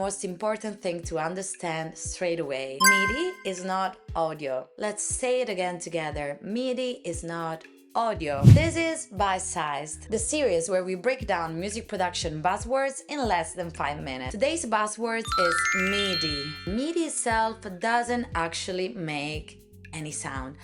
most important thing to understand straight away. MIDI is not audio. Let's say it again together. MIDI is not audio. This is Bite-Sized, the series where we break down music production buzzwords in less than 5 minutes. Today's buzzword is MIDI. MIDI itself doesn't actually make any sound.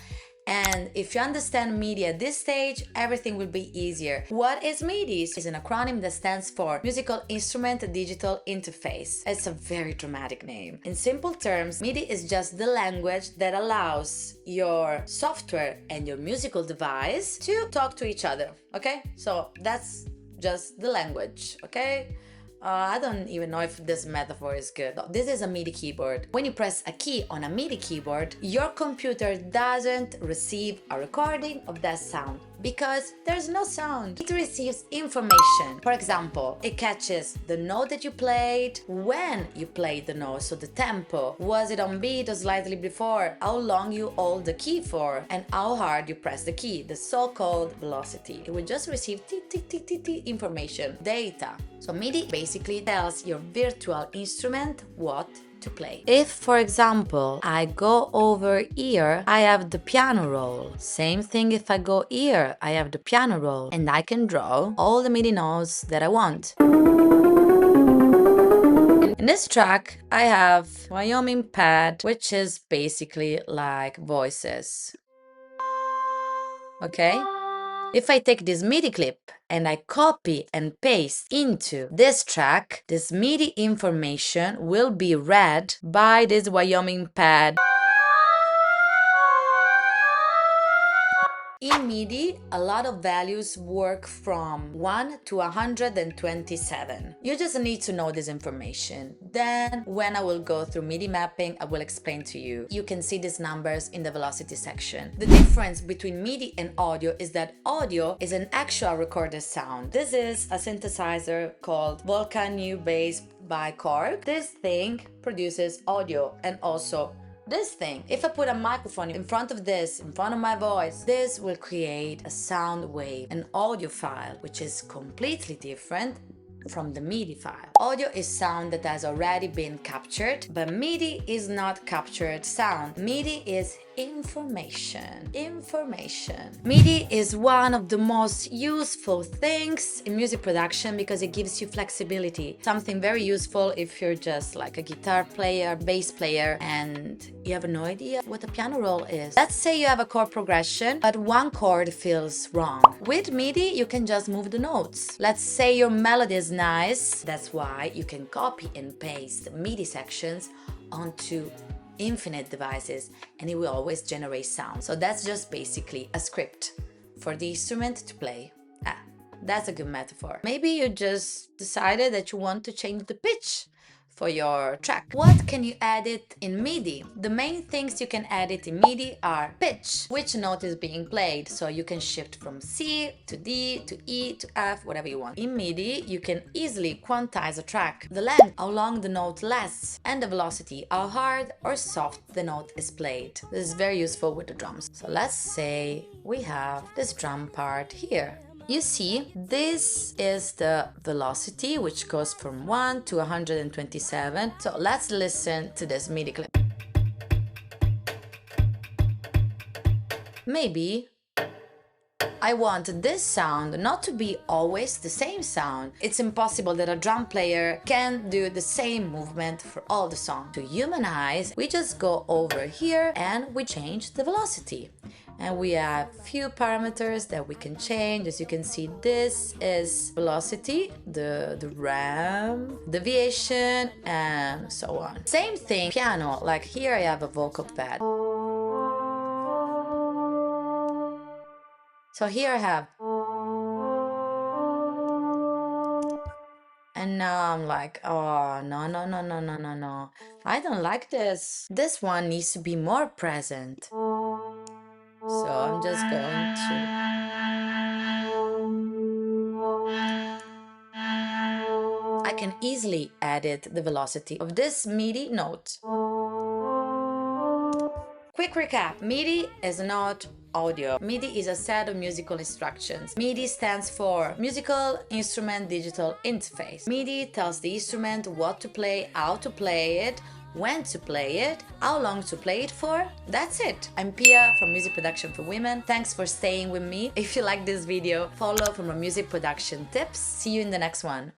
And if you understand MIDI at this stage, everything will be easier. What is MIDI? It's an acronym that stands for Musical Instrument Digital Interface. It's a very dramatic name. In simple terms, MIDI is just the language that allows your software and your musical device to talk to each other, okay? So that's just the language, okay? I don't even know if this metaphor is good. This is a MIDI keyboard. When you press a key on a MIDI keyboard, your computer doesn't receive a recording of that sound because there's no sound. It receives information. For example, it catches the note that you played, when you played the note, so the tempo. Was it on beat or slightly before? How long you hold the key for? And how hard you press the key, the so-called velocity. It will just receive information, data. So MIDI basically tells your virtual instrument what to play. If, for example, I go over here, I have the piano roll. Same thing if I go here, I have the piano roll, and I can draw all the MIDI notes that I want. In this track, I have Wyoming pad, which is basically like voices. Okay? If I take this MIDI clip and I copy and paste into this track, this MIDI information will be read by this Wyoming pad. In MIDI, a lot of values work from 1 to 127. You just need to know this information. Then, when I will go through MIDI mapping, I will explain to you. You can see these numbers in the velocity section. The difference between MIDI and audio is that audio is an actual recorded sound. This is a synthesizer called Volcan New Bass by Chords. This thing produces audio and also this thing. If I put a microphone in front of this, in front of my voice, this will create a sound wave, an audio file, which is completely different from the MIDI file. Audio is sound that has already been captured, but MIDI is not captured sound. MIDI is information. MIDI is one of the most useful things in music production because it gives you flexibility. Something very useful if you're just like a guitar player, bass player, and you have no idea what a piano roll is. Let's say you have a chord progression, but one chord feels wrong. With MIDI, you can just move the notes. Let's say your melody is nice. That's why you can copy and paste MIDI sections onto infinite devices and it will always generate sound. So that's just basically a script for the instrument to play. That's a good metaphor. Maybe you just decided that you want to change the pitch for your track. What can you edit in MIDI? The main things you can edit in MIDI are pitch, which note is being played, so you can shift from C to D to E to F, whatever you want. In MIDI, you can easily quantize a track, the length, how long the note lasts, and the velocity, how hard or soft the note is played. This is very useful with the drums. So let's say we have this drum part here. You see, this is the velocity, which goes from 1 to 127. So let's listen to this MIDI clip. Maybe I want this sound not to be always the same sound. It's impossible that a drum player can do the same movement for all the song. To humanize, we just go over here and we change the velocity. And we have few parameters that we can change. As you can see, this is velocity, the RAM, deviation, and so on. Same thing, piano, like here I have a vocal pad. So here I have, and now I'm like, oh, no. I don't like this. This one needs to be more present. So I'm just going to... I can easily edit the velocity of this MIDI note. Quick recap, MIDI is not audio. MIDI is a set of musical instructions. MIDI stands for Musical Instrument Digital Interface. MIDI tells the instrument what to play, how to play it, when to play it, how long to play it for. That's it. I'm Pia from Music Production for Women. Thanks for staying with me. If you like this video, follow for more music production tips. See you in the next one.